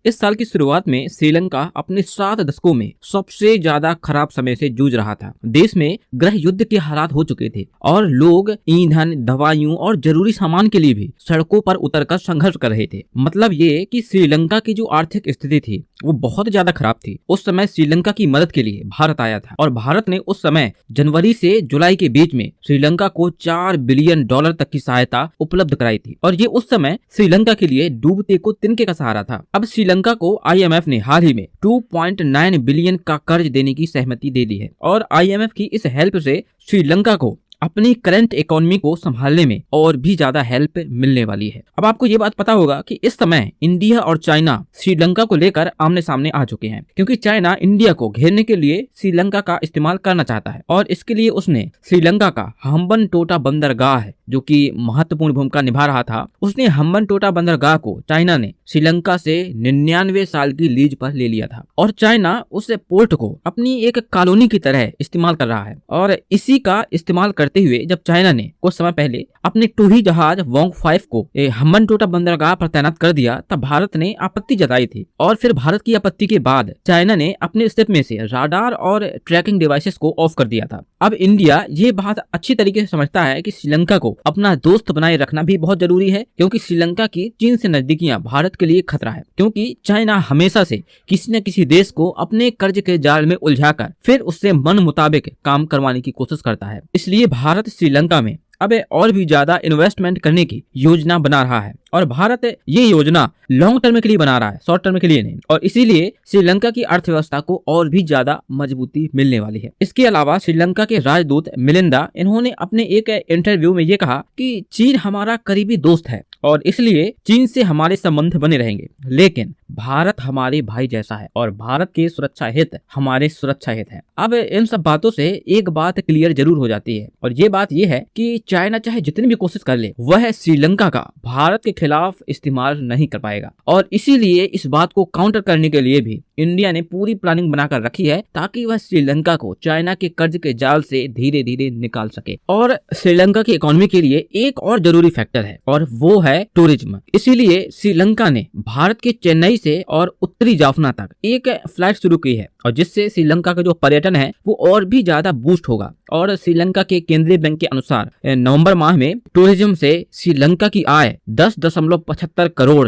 इस साल की शुरुआत में श्रीलंका अपने 7 दशकों में सबसे ज्यादा खराब समय से जूझ रहा था। देश में गृह युद्ध के हालात हो चुके थे और लोग ईंधन, दवाइयों और जरूरी सामान के लिए भी सड़कों पर उतरकर संघर्ष कर रहे थे। मतलब ये कि श्रीलंका की जो आर्थिक स्थिति थी वो बहुत ज्यादा खराब थी। उस समय श्रीलंका की मदद के लिए भारत आया था और भारत ने उस समय जनवरी से जुलाई के बीच में श्रीलंका को $4 बिलियन तक की सहायता उपलब्ध कराई थी और ये उस समय श्रीलंका के लिए डूबते को तिनके का सहारा था। अब श्रीलंका को IMF ने हाल ही में 2.9 बिलियन का कर्ज देने की सहमति दे दी है और IMF की इस हेल्प से श्रीलंका को अपनी करंट इकोनॉमी को संभालने में और भी ज्यादा हेल्प मिलने वाली है। अब आपको ये बात पता होगा कि इस समय इंडिया और चाइना श्रीलंका को लेकर आमने सामने आ चुके हैं, क्योंकि चाइना इंडिया को घेरने के लिए श्रीलंका का इस्तेमाल करना चाहता है और इसके लिए उसने श्रीलंका का हम्बनटोटा बंदरगाह है जो कि महत्वपूर्ण भूमिका निभा रहा था। उसने हम्बनटोटा बंदरगाह को चाइना ने श्रीलंका से 99 साल की लीज पर ले लिया था और चाइना उस पोर्ट को अपनी एक कॉलोनी की तरह इस्तेमाल कर रहा है और इसी का इस्तेमाल करते हुए जब चाइना ने कुछ समय पहले अपने टूही जहाज वोंग 5 को हम्बनटोटा बंदरगाह पर तैनात कर दिया तब भारत ने आपत्ति जताई थी और फिर भारत की आपत्ति के बाद चाइना ने अपने स्टेप में से राडार और ट्रैकिंग डिवाइसेस को ऑफ कर दिया था। अब इंडिया ये बात अच्छी तरीके से समझता है कि श्रीलंका को अपना दोस्त बनाए रखना भी बहुत जरूरी है, क्योंकि श्रीलंका की चीन से नजदीकियां भारत के लिए खतरा है, क्योंकि चाइना हमेशा से किसी न किसी देश को अपने कर्ज के जाल में उलझाकर फिर उससे मन मुताबिक काम करवाने की कोशिश करता है। इसलिए भारत श्रीलंका में अब और भी ज्यादा इन्वेस्टमेंट करने की योजना बना रहा है और भारत ये योजना लॉन्ग टर्म के लिए बना रहा है, शॉर्ट टर्म के लिए नहीं, और इसीलिए श्रीलंका की अर्थव्यवस्था को और भी ज्यादा मजबूती मिलने वाली है। इसके अलावा श्रीलंका के राजदूत मिलिंदा इन्होंने अपने एक इंटरव्यू में ये कहा कि चीन हमारा करीबी दोस्त है और इसलिए चीन से हमारे संबंध बने रहेंगे, लेकिन भारत हमारे भाई जैसा है और भारत के सुरक्षा हित हमारे सुरक्षा हित है। अब इन सब बातों से एक बात क्लियर जरूर हो जाती है और ये बात ये है कि चाइना चाहे जितनी भी कोशिश कर ले वह श्रीलंका का भारत के खिलाफ इस्तेमाल नहीं कर पाएगा और इसीलिए इस बात को काउंटर करने के लिए भी इंडिया ने पूरी प्लानिंग बनाकर रखी है ताकि वह श्रीलंका को चाइना के कर्ज के जाल से धीरे धीरे निकाल सके। और श्रीलंका की इकोनॉमी के लिए एक और जरूरी फैक्टर है और वो है टूरिज्म। इसीलिए श्रीलंका ने भारत के चेन्नई से और उत्तरी जाफना तक एक फ्लाइट शुरू की है और जिससे श्रीलंका का जो पर्यटन है वो और भी ज्यादा बूस्ट होगा। और श्रीलंका के केंद्रीय बैंक के अनुसार नवंबर माह में टूरिज्म से श्रीलंका की आय $10.75 करोड़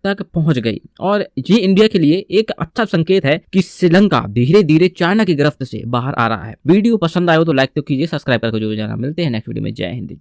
तक पहुंच गई और ये इंडिया के लिए एक अच्छा संकेत है कि श्रीलंका धीरे धीरे चाइना की गिरफ्त से बाहर आ रहा है। वीडियो पसंद आए हो तो लाइक तो कीजिए, सब्सक्राइब करके जो जाना। मिलते हैं नेक्स्ट वीडियो में। जय हिंद।